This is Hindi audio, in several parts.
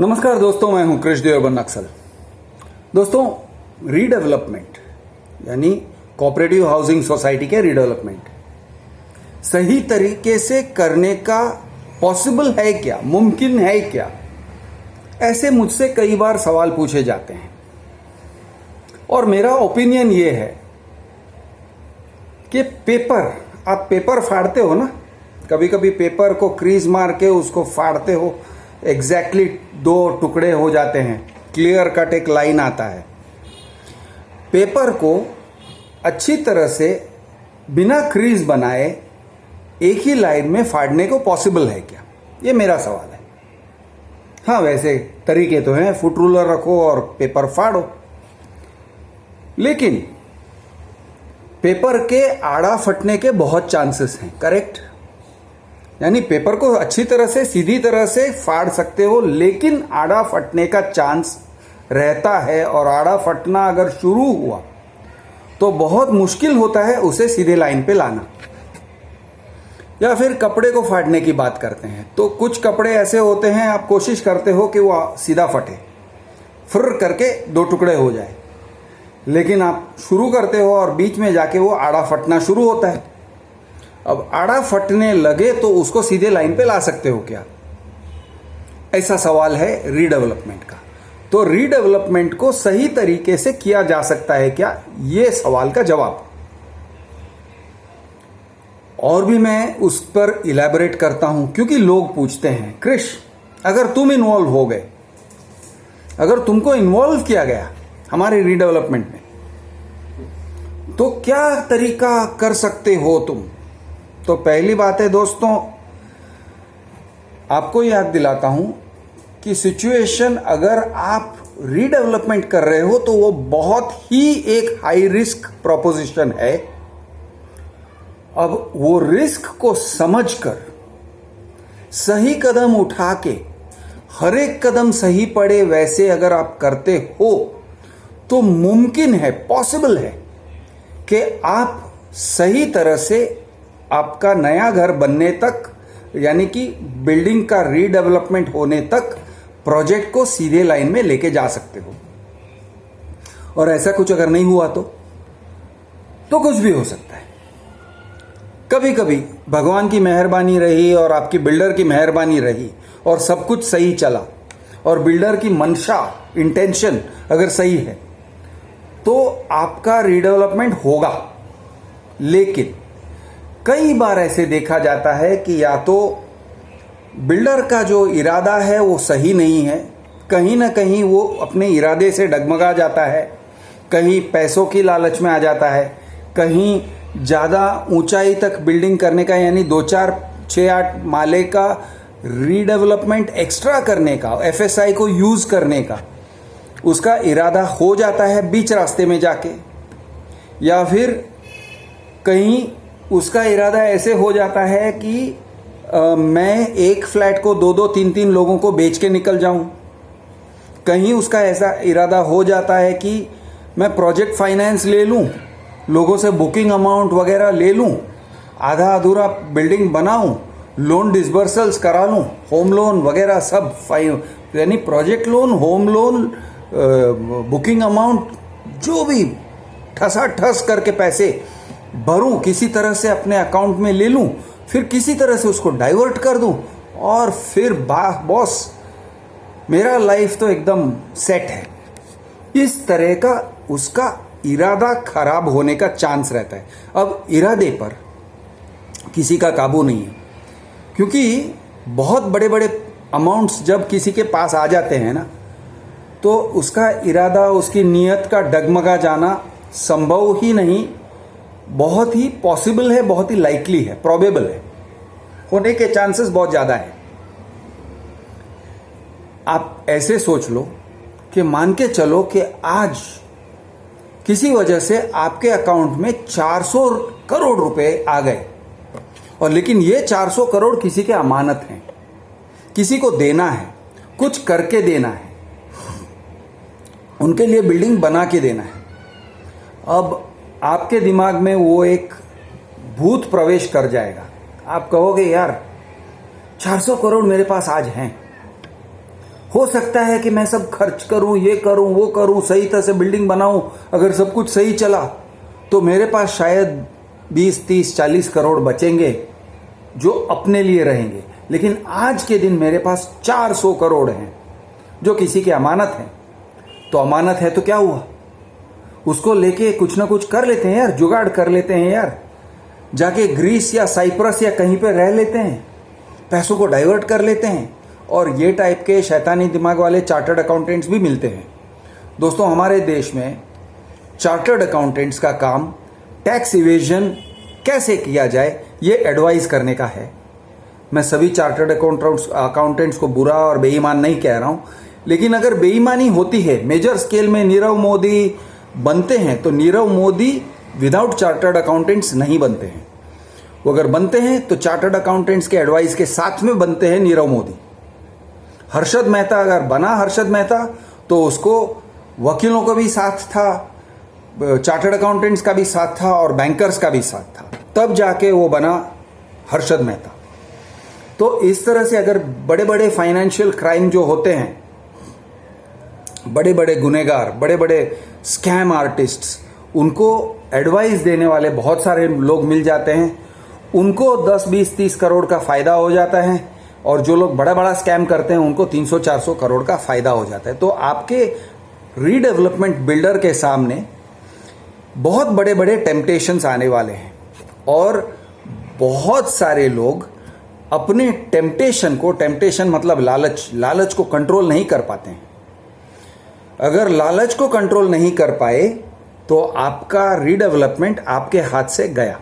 नमस्कार दोस्तों, मैं हूं कृष्णदेव बनक्सल। दोस्तों, रीडेवलपमेंट यानी कोऑपरेटिव हाउसिंग सोसाइटी के रीडेवलपमेंट सही तरीके से करने का पॉसिबल है क्या, मुमकिन है क्या, ऐसे मुझसे कई बार सवाल पूछे जाते हैं। और मेरा ओपिनियन ये है कि आप पेपर फाड़ते हो ना, कभी कभी पेपर को क्रीज मार के उसको फाड़ते हो, एग्जैक्टली 2 टुकड़े हो जाते हैं, क्लियर कट एक लाइन आता है। पेपर को अच्छी तरह से बिना क्रीज बनाए एक ही लाइन में फाड़ने को पॉसिबल है क्या, ये मेरा सवाल है। हाँ, वैसे तरीके तो हैं, फुट रूलर रखो और पेपर फाड़ो, लेकिन पेपर के आड़ा फटने के बहुत चांसेस हैं। करेक्ट, यानी पेपर को अच्छी तरह से सीधी तरह से फाड़ सकते हो, लेकिन आड़ा फटने का चांस रहता है। और आड़ा फटना अगर शुरू हुआ तो बहुत मुश्किल होता है उसे सीधे लाइन पे लाना। या फिर कपड़े को फाड़ने की बात करते हैं तो कुछ कपड़े ऐसे होते हैं, आप कोशिश करते हो कि वो सीधा फटे, फुर्र करके 2 टुकड़े हो जाए, लेकिन आप शुरू करते हो और बीच में जाके वो आड़ा फटना शुरू होता है। अब आड़ा फटने लगे तो उसको सीधे लाइन पे ला सकते हो क्या, ऐसा सवाल है रीडेवलपमेंट का। तो रीडेवलपमेंट को सही तरीके से किया जा सकता है क्या, ये सवाल का जवाब। और भी मैं उस पर इलैबोरेट करता हूं, क्योंकि लोग पूछते हैं, कृष अगर तुम इन्वॉल्व हो गए, अगर तुमको इन्वॉल्व किया गया हमारे रीडेवलपमेंट में, तो क्या तरीका कर सकते हो तुम। तो पहली बात है दोस्तों, आपको याद दिलाता हूं कि सिचुएशन अगर आप रीडेवलपमेंट कर रहे हो तो वो बहुत ही एक हाई रिस्क प्रोपोजिशन है। अब वो रिस्क को समझकर सही कदम उठा के, हर एक कदम सही पड़े वैसे अगर आप करते हो तो मुमकिन है, पॉसिबल है कि आप सही तरह से आपका नया घर बनने तक, यानी कि बिल्डिंग का रीडेवलपमेंट होने तक प्रोजेक्ट को सीधे लाइन में लेके जा सकते हो। और ऐसा कुछ अगर नहीं हुआ तो कुछ भी हो सकता है। कभी कभी भगवान की मेहरबानी रही और आपकी बिल्डर की मेहरबानी रही और सब कुछ सही चला, और बिल्डर की मंशा, इंटेंशन अगर सही है तो आपका रीडेवलपमेंट होगा। लेकिन कई बार ऐसे देखा जाता है कि या तो बिल्डर का जो इरादा है वो सही नहीं है, कहीं ना कहीं वो अपने इरादे से डगमगा जाता है, कहीं पैसों की लालच में आ जाता है, कहीं ज़्यादा ऊंचाई तक बिल्डिंग करने का, यानी 2, 4, 6, 8 माले का रीडेवलपमेंट एक्स्ट्रा करने का, एफएसआई को यूज़ करने का उसका इरादा हो जाता है बीच रास्ते में जाके। या फिर कहीं उसका इरादा ऐसे हो जाता है कि मैं एक फ्लैट को 2-2, 3-3 लोगों को बेच के निकल जाऊं। कहीं उसका ऐसा इरादा हो जाता है कि मैं प्रोजेक्ट फाइनेंस ले लूं, लोगों से बुकिंग अमाउंट वगैरह ले लूं, आधा अधूरा बिल्डिंग बनाऊं, लोन डिसबर्सल्स करा लूं, होम लोन वगैरह सब, यानी project loan, home loan, booking amount, जो भी ठसाठस करके पैसे भरूं, किसी तरह से अपने अकाउंट में ले लूं, फिर किसी तरह से उसको डाइवर्ट कर दूं, और फिर बॉस मेरा लाइफ तो एकदम सेट है। इस तरह का उसका इरादा खराब होने का चांस रहता है। अब इरादे पर किसी का काबू नहीं है, क्योंकि बहुत बड़े बड़े अमाउंट्स जब किसी के पास आ जाते हैं ना, तो उसका इरादा, उसकी नीयत का डगमगा जाना संभव ही नहीं, बहुत ही पॉसिबल है, बहुत ही लाइकली है, प्रोबेबल है, होने के चांसेस बहुत ज़्यादा है। आप ऐसे सोच लो कि मान के चलो कि आज किसी वजह से आपके अकाउंट में 400 करोड़ रुपए आ गए, और लेकिन ये 400 करोड़ किसी के अमानत हैं, किसी को देना है, कुछ करके देना है, उनके लिए बिल्डिंग बना के देना है। अब आपके दिमाग में वो एक भूत प्रवेश कर जाएगा, आप कहोगे यार 400 करोड़ मेरे पास आज हैं, हो सकता है कि मैं सब खर्च करूं, ये करूं, वो करूं, सही तरह से बिल्डिंग बनाऊं, अगर सब कुछ सही चला तो मेरे पास शायद 20, 30, 40 करोड़ बचेंगे जो अपने लिए रहेंगे। लेकिन आज के दिन मेरे पास 400 करोड़ हैं जो किसी की अमानत है। तो अमानत है तो क्या हुआ, उसको लेके कुछ ना कुछ कर लेते हैं यार, जुगाड़ कर लेते हैं यार, जाके ग्रीस या साइप्रस या कहीं पे रह लेते हैं, पैसों को डाइवर्ट कर लेते हैं। और ये टाइप के शैतानी दिमाग वाले चार्टर्ड अकाउंटेंट्स भी मिलते हैं। दोस्तों, हमारे देश में चार्टर्ड अकाउंटेंट्स का काम टैक्स इवेजन कैसे किया जाए ये एडवाइस करने का है। मैं सभी चार्टर्ड अकाउंटेंट्स को बुरा और बेईमान नहीं कह रहा हूं, लेकिन अगर बेईमानी होती है, मेजर स्केल में नीरव मोदी बनते हैं, तो Nirav Modi without chartered accountants नहीं बनते हैं। वो अगर बनते हैं तो चार्टर्ड अकाउंटेंट्स के एडवाइस के साथ में बनते हैं नीरव मोदी। हर्षद मेहता अगर बना हर्षद मेहता तो उसको वकीलों का भी साथ था, चार्टर्ड अकाउंटेंट्स का भी साथ था और बैंकर्स का भी साथ था, तब जाके वो बना हर्षद मेहता। तो इस तरह से अगर बड़े बड़े फाइनेंशियल क्राइम जो होते हैं, बड़े बड़े गुनेगार, बड़े बड़े स्कैम आर्टिस्ट्स, उनको एडवाइस देने वाले बहुत सारे लोग मिल जाते हैं। उनको 10, 20, 30 करोड़ का फायदा हो जाता है और जो लोग बड़ा बड़ा स्कैम करते हैं उनको 300, 400 करोड़ का फायदा हो जाता है। तो आपके रीडेवलपमेंट बिल्डर के सामने बहुत बड़े बड़े टेम्पटेशंस आने वाले हैं और बहुत सारे लोग अपने टेम्पटेशन मतलब लालच को कंट्रोल नहीं कर पाते हैं। अगर लालच को कंट्रोल नहीं कर पाए तो आपका रीडेवलपमेंट आपके हाथ से गया।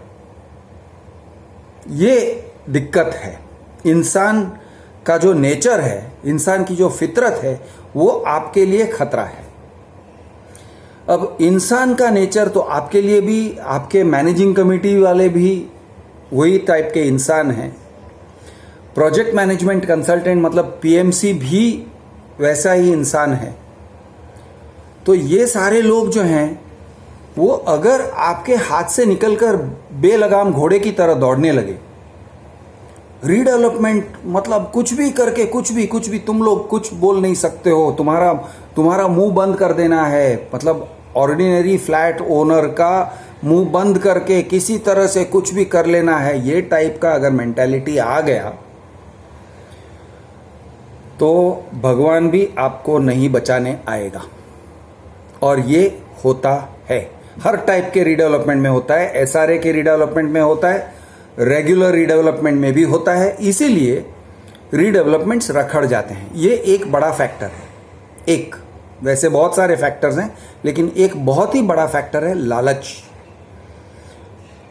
ये दिक्कत है। इंसान का जो नेचर है, इंसान की जो फितरत है, वो आपके लिए खतरा है। अब इंसान का नेचर तो आपके लिए भी, आपके मैनेजिंग कमेटी वाले भी वही टाइप के इंसान हैं। प्रोजेक्ट मैनेजमेंट कंसल्टेंट मतलब पीएमसी भी वैसा ही इंसान है। तो ये सारे लोग जो हैं वो अगर आपके हाथ से निकलकर बेलगाम घोड़े की तरह दौड़ने लगे, रीडेवलपमेंट मतलब कुछ भी करके कुछ भी तुम लोग कुछ बोल नहीं सकते हो, तुम्हारा मुंह बंद कर देना है, मतलब ऑर्डिनरी फ्लैट ओनर का मुंह बंद करके किसी तरह से कुछ भी कर लेना है, ये टाइप का अगर मेंटालिटी आ गया तो भगवान भी आपको नहीं बचाने आएगा। और ये होता है, हर टाइप के रीडेवलपमेंट में होता है, एसआरए के रीडेवलपमेंट में होता है, रेगुलर रीडेवलपमेंट में भी होता है। इसीलिए रीडेवलपमेंट्स रखड़ जाते हैं। ये एक बड़ा फैक्टर है। एक, वैसे बहुत सारे फैक्टर्स हैं लेकिन एक बहुत ही बड़ा फैक्टर है लालच।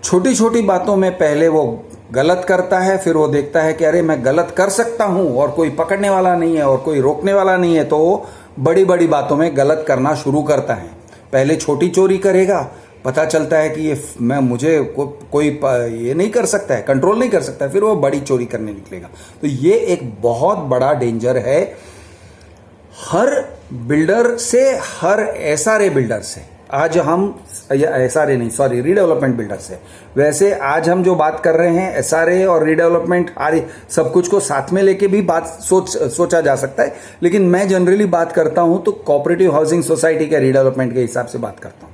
छोटी छोटी बातों में पहले वो गलत करता है, फिर वो देखता है कि अरे मैं गलत कर सकता हूं और कोई पकड़ने वाला नहीं है और कोई रोकने वाला नहीं है, तो वो बड़ी बड़ी बातों में गलत करना शुरू करता है। पहले छोटी चोरी करेगा, पता चलता है कि ये मुझे कोई ये नहीं कर सकता है, कंट्रोल नहीं कर सकता है, फिर वो बड़ी चोरी करने निकलेगा। तो ये एक बहुत बड़ा डेंजर है हर बिल्डर से, हर एसआरए बिल्डर से। आज हम एसआरए नहीं, सॉरी, रीडेवलपमेंट बिल्डर से। वैसे आज हम जो बात कर रहे हैं एसआरए और रीडेवलपमेंट सब कुछ को साथ में लेके भी बात सोचा जा सकता है, लेकिन मैं जनरली बात करता हूं तो कोऑपरेटिव हाउसिंग सोसाइटी के रीडेवलपमेंट के हिसाब से बात करता हूं।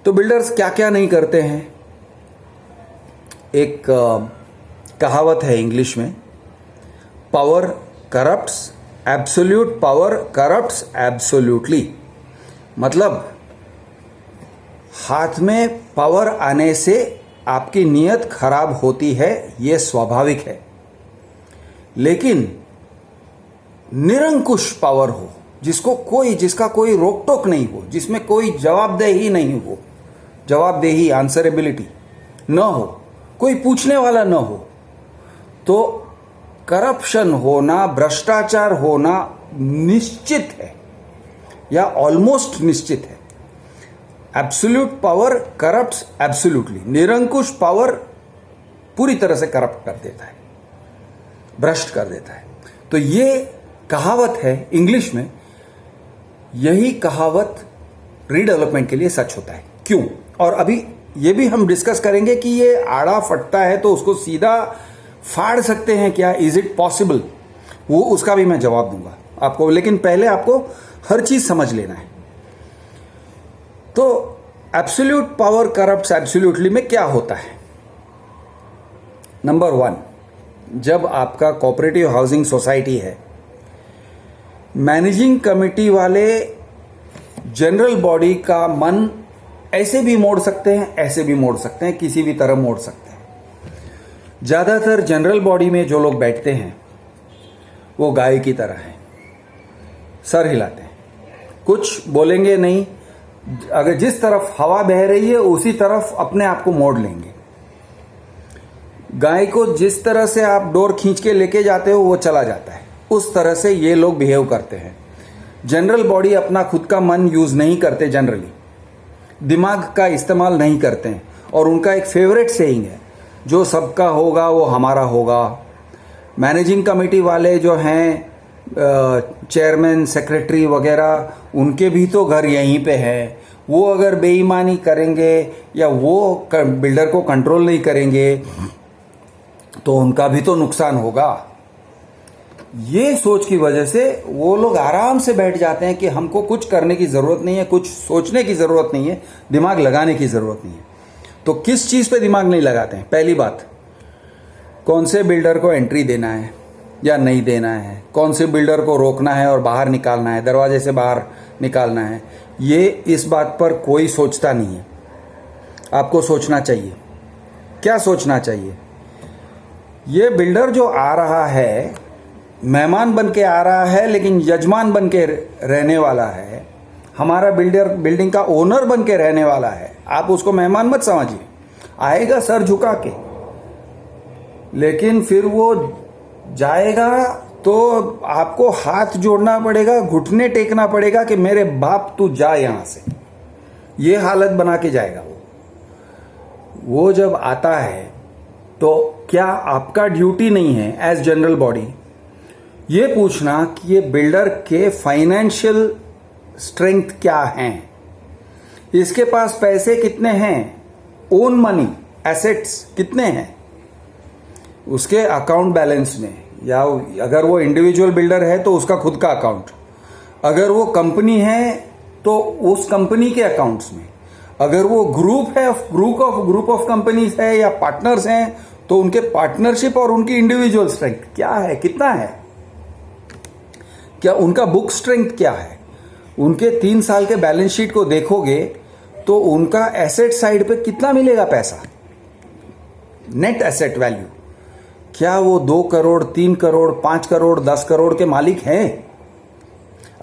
तो बिल्डर्स क्या क्या नहीं करते हैं। एक कहावत है इंग्लिश में, power corrupts, absolute power corrupts absolutely. मतलब हाथ में पावर आने से आपकी नीयत खराब होती है, यह स्वाभाविक है। लेकिन निरंकुश पावर हो, जिसका कोई रोक टोक नहीं हो, जिसमें कोई जवाबदेही नहीं हो, जवाबदेही आंसरेबिलिटी न हो, कोई पूछने वाला न हो, तो करप्शन होना, भ्रष्टाचार होना निश्चित है या ऑलमोस्ट निश्चित है। Absolute power corrupts absolutely. निरंकुश पावर पूरी तरह से करप्ट कर देता है, भ्रष्ट कर देता है। तो ये कहावत है इंग्लिश में, यही कहावत रीडेवलपमेंट के लिए सच होता है। क्यों? और अभी ये भी हम डिस्कस करेंगे कि ये आड़ा फटता है तो उसको सीधा फाड़ सकते हैं क्या, इज इट पॉसिबल, वो उसका भी मैं जवाब दूंगा। आपको, लेकिन पहले आपको हर चीज समझ लेना है। तो एब्सोल्यूट पावर करप्ट्स एब्सोल्यूटली में क्या होता है? नंबर 1, जब आपका कोऑपरेटिव हाउसिंग सोसाइटी है, मैनेजिंग कमेटी वाले जनरल बॉडी का मन ऐसे भी मोड़ सकते हैं, ऐसे भी मोड़ सकते हैं, किसी भी तरह मोड़ सकते हैं। ज्यादातर जनरल बॉडी में जो लोग बैठते हैं वो गाय की तरह हैं, सर हिलाते हैं, कुछ बोलेंगे नहीं। अगर जिस तरफ हवा बह रही है उसी तरफ अपने आप को मोड़ लेंगे। गाय को जिस तरह से आप डोर खींच के लेके जाते हो वो चला जाता है, उस तरह से ये लोग बिहेव करते हैं। जनरल बॉडी अपना खुद का मन यूज नहीं करते, जनरली दिमाग का इस्तेमाल नहीं करते हैं, और उनका एक फेवरेट सेइंग है, जो सबका होगा वो हमारा होगा। मैनेजिंग कमेटी वाले जो हैं, चेयरमैन, सेक्रेटरी वगैरह, उनके भी तो घर यहीं पे है। वो अगर बेईमानी करेंगे या वो बिल्डर को कंट्रोल नहीं करेंगे तो उनका भी तो नुकसान होगा। ये सोच की वजह से वो लोग आराम से बैठ जाते हैं कि हमको कुछ करने की जरूरत नहीं है, कुछ सोचने की जरूरत नहीं है, दिमाग लगाने की जरूरत नहीं है। तो किस चीज पे दिमाग नहीं लगाते हैं? पहली बात, कौन से बिल्डर को एंट्री देना है या नहीं देना है, कौन से बिल्डर को रोकना है और बाहर निकालना है, दरवाजे से बाहर निकालना है, ये इस बात पर कोई सोचता नहीं है। आपको सोचना चाहिए। क्या सोचना चाहिए? ये बिल्डर जो आ रहा है, मेहमान बन के आ रहा है, लेकिन यजमान बन के रहने वाला है। हमारा बिल्डिंग का ओनर बन के रहने वाला है। आप उसको मेहमान मत समझिए। आएगा सर झुका के, लेकिन फिर वो जाएगा तो आपको हाथ जोड़ना पड़ेगा, घुटने टेकना पड़ेगा कि मेरे बाप तू जा यहां से। ये हालत बना के जाएगा वो जब आता है तो क्या आपका ड्यूटी नहीं है एज जनरल बॉडी ये पूछना कि ये बिल्डर के फाइनेंशियल स्ट्रेंथ क्या है, इसके पास पैसे कितने हैं, ओन मनी, एसेट्स कितने हैं उसके अकाउंट बैलेंस में, या अगर वो इंडिविजुअल बिल्डर है तो उसका खुद का अकाउंट, अगर वो कंपनी है तो उस कंपनी के अकाउंट्स में, अगर वो ग्रुप है, ग्रुप ऑफ कंपनीज है या पार्टनर्स हैं तो उनके पार्टनरशिप और उनकी इंडिविजुअल स्ट्रेंथ क्या है, कितना है, क्या उनका बुक स्ट्रेंथ क्या है। उनके 3 साल के बैलेंस शीट को देखोगे तो उनका एसेट साइड पे कितना मिलेगा पैसा, नेट एसेट वैल्यू, क्या वो 2 करोड़, 3 करोड़, 5 करोड़, 10 करोड़ के मालिक हैं?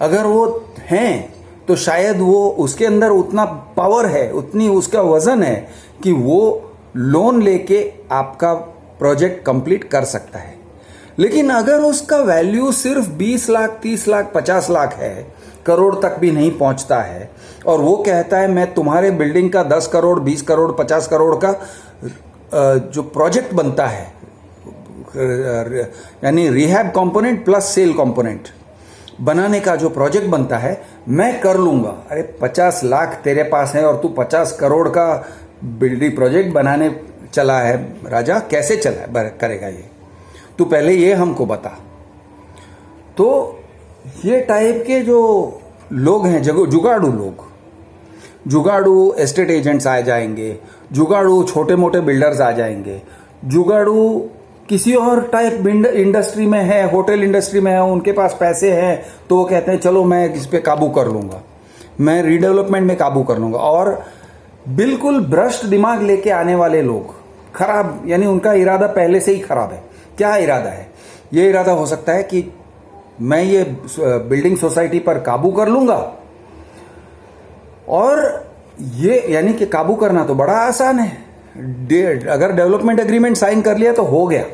अगर वो हैं तो शायद वो उसके अंदर उतना पावर है, उतनी उसका वजन है कि वो लोन लेके आपका प्रोजेक्ट कंप्लीट कर सकता है। लेकिन अगर उसका वैल्यू सिर्फ 20 लाख, 30 लाख, 50 लाख है, करोड़ तक भी नहीं पहुंचता है, और वो कहता है मैं तुम्हारे बिल्डिंग का 10 करोड़, 20 करोड़, 50 करोड़ का जो प्रोजेक्ट बनता है, यानी rehab component plus sale component बनाने का जो प्रोजेक्ट बनता है, मैं कर लूंगा। अरे 50 लाख तेरे पास है और तू 50 करोड़ का बिल्डिंग प्रोजेक्ट बनाने चला है राजा, कैसे चला करेगा ये? तू पहले ये हमको बता। तो ये टाइप के जो लोग हैं, जुगाड़ू लोग, जुगाड़ू एस्टेट एजेंट्स आ जाएंगे, जुगाड़ू छोटे मोटे बिल्डर्स आ जाएंगे, जुगाड़ू किसी और टाइप इंडस्ट्री में है, होटल इंडस्ट्री में है, उनके पास पैसे हैं तो वो कहते हैं चलो मैं इस पे काबू कर लूंगा, मैं रीडेवलपमेंट में काबू कर लूंगा। और बिल्कुल भ्रष्ट दिमाग लेके आने वाले लोग, खराब, यानी उनका इरादा पहले से ही खराब है। क्या इरादा है? ये इरादा हो सकता है कि मैं ये बिल्डिंग सोसाइटी पर काबू कर लूंगा, और ये यानी कि काबू करना तो बड़ा आसान है, अगर डेवलपमेंट एग्रीमेंट साइन कर लिया तो हो गया।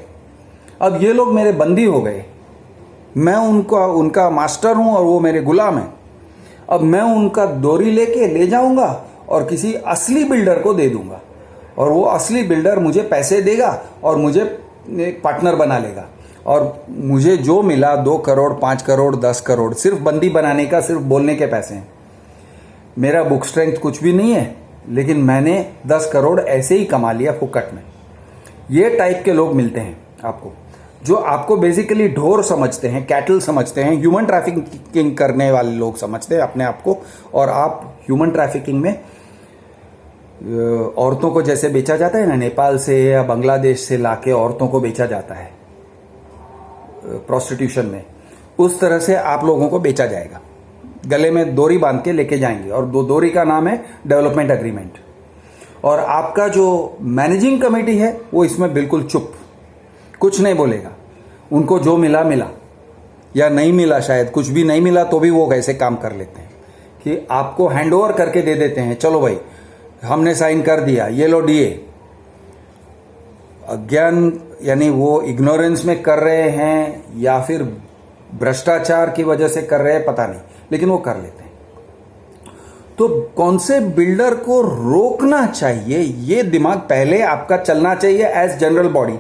अब ये लोग मेरे बंदी हो गए, मैं उनका मास्टर हूं और वो मेरे गुलाम हैं। अब मैं उनका डोरी लेके ले जाऊंगा और किसी असली बिल्डर को दे दूंगा, और वो असली बिल्डर मुझे पैसे देगा और मुझे एक पार्टनर बना लेगा, और मुझे जो मिला 2 करोड़, 5 करोड़, 10 करोड़ सिर्फ बंदी बनाने का, सिर्फ बोलने के पैसे हैं। मेरा बुक स्ट्रेंथ कुछ भी नहीं है, लेकिन मैंने 10 करोड़ ऐसे ही कमा लिया फुकट में। ये टाइप के लोग मिलते हैं आपको। जो आपको बेसिकली ढोर समझते हैं, कैटल समझते हैं, ह्यूमन ट्रैफिकिंग करने वाले लोग समझते हैं अपने आप को, और आप ह्यूमन ट्रैफिकिंग में औरतों को जैसे बेचा जाता है ना, नेपाल से या बांग्लादेश से लाके औरतों को बेचा जाता है प्रोस्टिट्यूशन में, उस तरह से आप लोगों को बेचा जाएगा। गले में डोरी बांध के लेके जाएंगे, और डोरी का नाम है डेवलपमेंट एग्रीमेंट। और आपका जो मैनेजिंग कमेटी है वो इसमें बिल्कुल चुप, कुछ नहीं बोलेगा। उनको जो मिला मिला, या नहीं मिला, शायद कुछ भी नहीं मिला तो भी वो कैसे काम कर लेते हैं कि आपको हैंडओवर करके दे देते हैं, चलो भाई हमने साइन कर दिया, ये लो डीए। अज्ञान यानी वो इग्नोरेंस में कर रहे हैं या फिर भ्रष्टाचार की वजह से कर रहे हैं पता नहीं, लेकिन वो कर लेते हैं। तो कौन से बिल्डर को रोकना चाहिए, ये दिमाग पहले आपका चलना चाहिए एज जनरल बॉडी।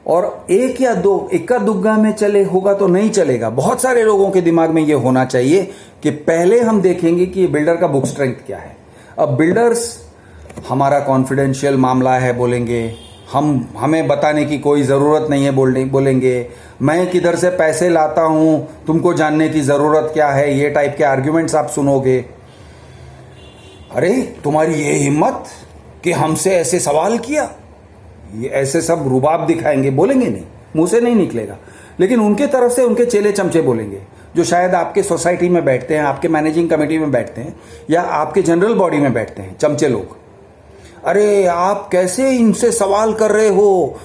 और एक या दो इक्का दुग्गा में चले होगा तो नहीं चलेगा। बहुत सारे लोगों के दिमाग में ये होना चाहिए कि पहले हम देखेंगे कि बिल्डर का बुक स्ट्रेंथ क्या है। अब बिल्डर्स हमारा कॉन्फिडेंशियल मामला है बोलेंगे, हमें बताने की कोई ज़रूरत नहीं है बोलेंगे, मैं किधर से पैसे लाता हूं, तुमको जानने की ज़रूरत क्या है, ये टाइप के आर्ग्यूमेंट्स आप सुनोगे। अरे तुम्हारी ये हिम्मत कि हमसे ऐसे सवाल किया, ये ऐसे सब रुबाब दिखाएंगे, बोलेंगे नहीं, मुंह से नहीं निकलेगा, लेकिन उनके तरफ से उनके चेले चमचे बोलेंगे, जो शायद आपके सोसाइटी में बैठते हैं, आपके मैनेजिंग कमेटी में बैठते हैं, या आपके जनरल बॉडी में बैठते हैं चमचे लोग। अरे आप कैसे इनसे सवाल कर रहे हो,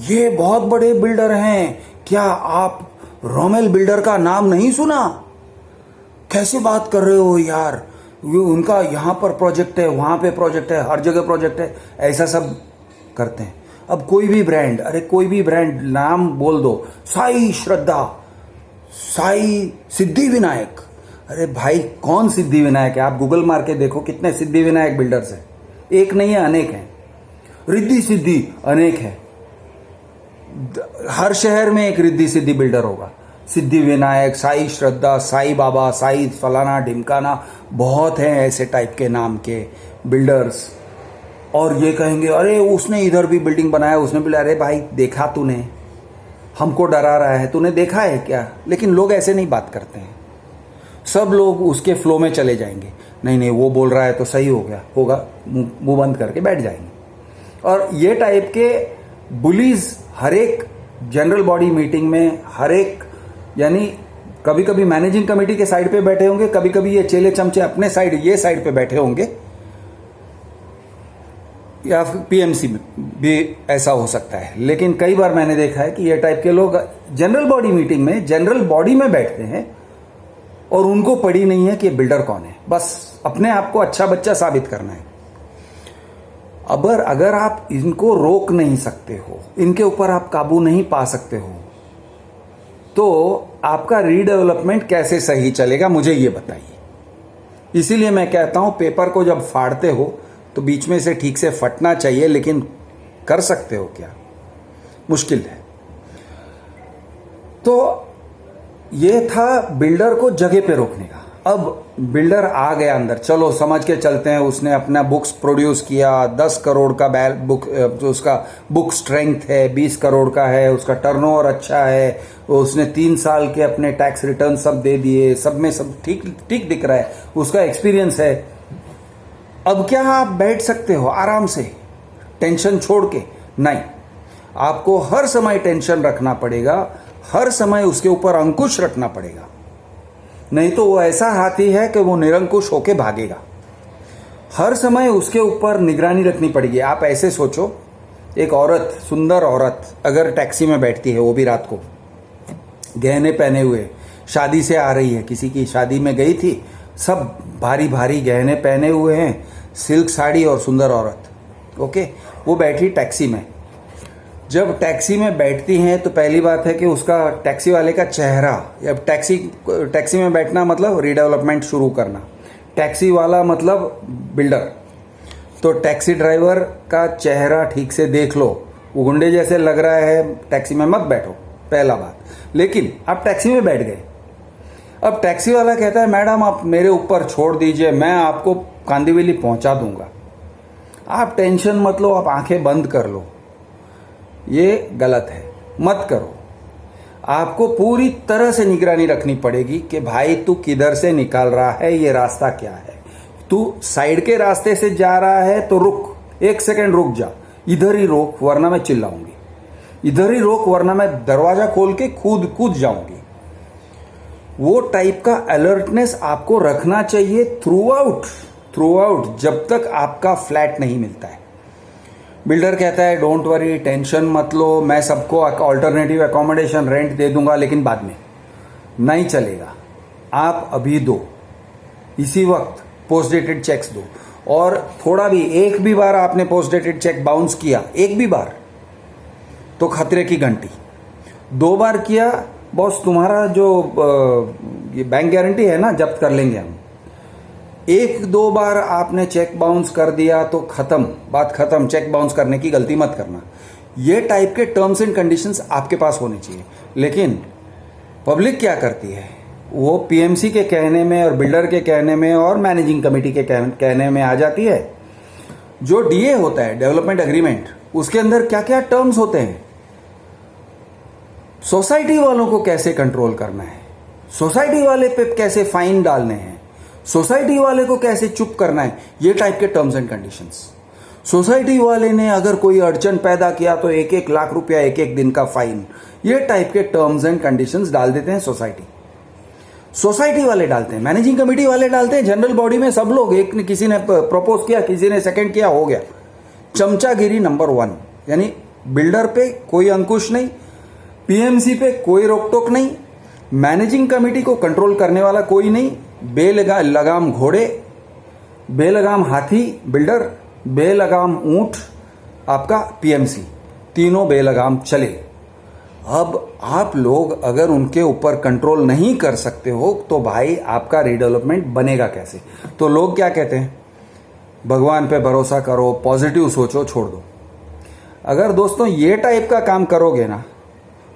ये बहुत बड़े बिल्डर हैं, क्या आप रोमेल बिल्डर का नाम नहीं सुना, कैसे बात कर रहे हो यार, उनका यहाँ पर प्रोजेक्ट है, वहाँ पे प्रोजेक्ट है, हर जगह प्रोजेक्ट है, ऐसा सब करते हैं। अब कोई भी ब्रांड, अरे कोई भी ब्रांड नाम बोल दो, साई श्रद्धा, साई सिद्धि विनायक, अरे भाई कौन सिद्धि विनायक है, आप गूगल मार के देखो कितने सिद्धि विनायक बिल्डर्स हैं, एक नहीं है अनेक हैं, रिद्धि सिद्धि अनेक है, हर शहर में एक रिद्धि सिद्धि बिल्डर होगा। सिद्धि विनायक, साई श्रद्धा, साई बाबा, साई फलाना ढिमकाना, बहुत हैं ऐसे टाइप के नाम के बिल्डर्स। और ये कहेंगे अरे उसने इधर भी बिल्डिंग बनाया, उसने भी, अरे भाई देखा तूने, हमको डरा रहा है, तूने देखा है क्या? लेकिन लोग ऐसे नहीं बात करते हैं, सब लोग उसके फ्लो में चले जाएंगे, नहीं नहीं वो बोल रहा है तो सही हो गया होगा, मुंह बंद करके बैठ जाएंगे। और ये टाइप के बुलीज हर एक जनरल बॉडी मीटिंग में, हर एक, यानी कभी कभी मैनेजिंग कमेटी के साइड पे बैठे होंगे, कभी कभी ये चेले चमचे अपने साइड, ये साइड पे बैठे होंगे, या फिर पीएमसी में भी ऐसा हो सकता है। लेकिन कई बार मैंने देखा है कि ये टाइप के लोग जनरल बॉडी मीटिंग में, जनरल बॉडी में बैठते हैं और उनको पड़ी नहीं है कि बिल्डर कौन है, बस अपने आप को अच्छा बच्चा साबित करना है। अगर आप इनको रोक नहीं सकते हो, इनके ऊपर आप काबू नहीं पा सकते हो, तो आपका रीडेवलपमेंट कैसे सही चलेगा, मुझे ये बताइए। इसीलिए मैं कहता हूं पेपर को जब फाड़ते हो तो बीच में से ठीक से फटना चाहिए, लेकिन कर सकते हो क्या, मुश्किल है। तो ये था बिल्डर को जगह पे रोकने का। अब बिल्डर आ गया अंदर, चलो समझ के चलते हैं, उसने अपना बुक्स प्रोड्यूस किया, 10 करोड़ का बुक, जो उसका बुक स्ट्रेंथ है 20 करोड़ का है, उसका टर्नओवर अच्छा है, उसने 3 साल के अपने टैक्स रिटर्न सब दे दिए, सब में सब ठीक ठीक दिख रहा है, उसका एक्सपीरियंस है। अब क्या आप बैठ सकते हो आराम से टेंशन छोड़ के? नहीं, आपको हर समय टेंशन रखना पड़ेगा, हर समय उसके ऊपर अंकुश रखना पड़ेगा, नहीं तो वो ऐसा हाथी है कि वो निरंकुश होके भागेगा। हर समय उसके ऊपर निगरानी रखनी पड़ेगी। आप ऐसे सोचो, एक औरत, सुंदर औरत अगर टैक्सी में बैठती है, वो भी रात को, गहने पहने हुए, शादी से आ रही है, किसी की शादी में गई थी, सब भारी भारी गहने पहने हुए हैं, सिल्क साड़ी और सुंदर औरत, ओके, वो बैठी टैक्सी में। जब टैक्सी में बैठती हैं तो पहली बात है कि उसका टैक्सी वाले का चेहरा, या टैक्सी में बैठना मतलब रीडेवलपमेंट शुरू करना, टैक्सी वाला मतलब बिल्डर, तो टैक्सी ड्राइवर का चेहरा ठीक से देख लो, वो गुंडे जैसे लग रहा है, टैक्सी में मत बैठो, पहला बात। लेकिन आप टैक्सी में बैठ गए, अब टैक्सी वाला कहता है मैडम आप मेरे ऊपर छोड़ दीजिए, मैं आपको कांदिवली पहुंचा दूंगा, आप टेंशन मत लो, आप आंखें बंद कर लो। ये गलत है। मत करो। आपको पूरी तरह से निगरानी रखनी पड़ेगी कि भाई तू किधर से निकाल रहा है, ये रास्ता क्या है। तू साइड के रास्ते से जा रहा है तो रुक, 1 सेकंड रुक जा, इधर ही रोक वरना मैं चिल्लाऊंगी, इधर ही रोक वरना मैं दरवाजा खोल के कूद जाऊंगी। वो टाइप का अलर्टनेस आपको रखना चाहिए थ्रू आउट जब तक आपका फ्लैट नहीं मिलता है। बिल्डर कहता है डोंट वरी, टेंशन मत लो, मैं सबको ऑल्टरनेटिव अकोमोडेशन रेंट दे दूंगा, लेकिन बाद में नहीं चलेगा। आप अभी दो, इसी वक्त पोस्ट डेटेड चेक्स दो। और थोड़ा भी, एक भी बार आपने पोस्ट डेटेड चेक बाउंस किया, एक भी बार, तो खतरे की घंटी। 2 बार किया, बॉस तुम्हारा जो ये बैंक गारंटी है ना, जब्त कर लेंगे हम। 1-2 बार आपने चेक बाउंस कर दिया तो खत्म, बात खत्म। चेक बाउंस करने की गलती मत करना। ये टाइप के टर्म्स एंड कंडीशंस आपके पास होने चाहिए। लेकिन पब्लिक क्या करती है, वो पीएमसी के कहने में और बिल्डर के कहने में और मैनेजिंग कमेटी के कहने में आ जाती है। जो डीए होता है, डेवलपमेंट एग्रीमेंट, उसके अंदर क्या क्या टर्म्स होते हैं, सोसाइटी वालों को कैसे कंट्रोल करना है, सोसाइटी वाले पे कैसे फाइन डालने हैं, सोसाइटी वाले को कैसे चुप करना है, ये टाइप के टर्म्स एंड कंडीशंस। सोसाइटी वाले ने अगर कोई अड़चन पैदा किया तो 1-1 लाख रुपया 1-1 दिन का फाइन, ये टाइप के टर्म्स एंड कंडीशंस डाल देते हैं सोसाइटी वाले डालते हैं, मैनेजिंग कमेटी वाले डालते हैं, जनरल बॉडी में सब लोग, एक ने किसी ने प्रपोज किया, किसी ने सेकंड किया, हो गया। चमचागिरी नंबर 1, यानी बिल्डर पे कोई अंकुश नहीं, पीएमसी पे कोई रोक टोक नहीं, मैनेजिंग कमेटी को कंट्रोल करने वाला कोई नहीं। बेलगाम घोड़े, बेलगाम हाथी बिल्डर, बेलगाम ऊंट आपका पीएमसी, तीनों बेलगाम चले। अब आप लोग अगर उनके ऊपर कंट्रोल नहीं कर सकते हो तो भाई आपका रीडेवलपमेंट बनेगा कैसे। तो लोग क्या कहते हैं, भगवान पे भरोसा करो, पॉजिटिव सोचो, छोड़ दो। अगर दोस्तों ये टाइप का काम करोगे ना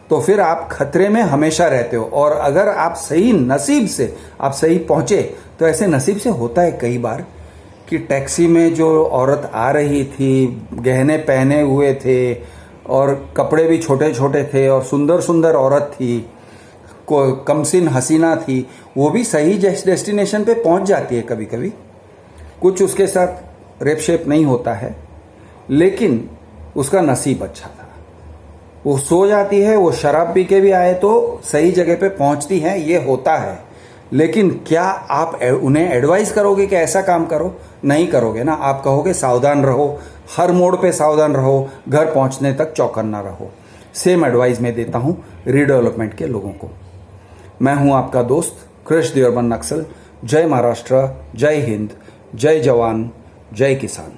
तो फिर आप खतरे में हमेशा रहते हो। और अगर आप सही नसीब से आप सही पहुंचे, तो ऐसे नसीब से होता है कई बार कि टैक्सी में जो औरत आ रही थी, गहने पहने हुए थे और कपड़े भी छोटे छोटे थे और सुंदर सुंदर औरत थी, कमसिन हसीना थी, वो भी सही डेस्टिनेशन पे पहुंच जाती है कभी कभी। कुछ उसके साथ रेप शेप नहीं होता है, लेकिन उसका नसीब अच्छा था। वो सो जाती है, वो शराब पी के भी आए तो सही जगह पे पहुंचती है, ये होता है। लेकिन क्या आप उन्हें एडवाइस करोगे कि ऐसा काम करो? नहीं करोगे ना। आप कहोगे सावधान रहो, हर मोड़ पे सावधान रहो, घर पहुंचने तक चौकन्ना रहो। सेम एडवाइस मैं देता हूं रीडेवलपमेंट के लोगों को। मैं हूं आपका दोस्त कृष देवबर्मन नक्सल। जय महाराष्ट्र, जय हिंद, जय जवान, जय किसान।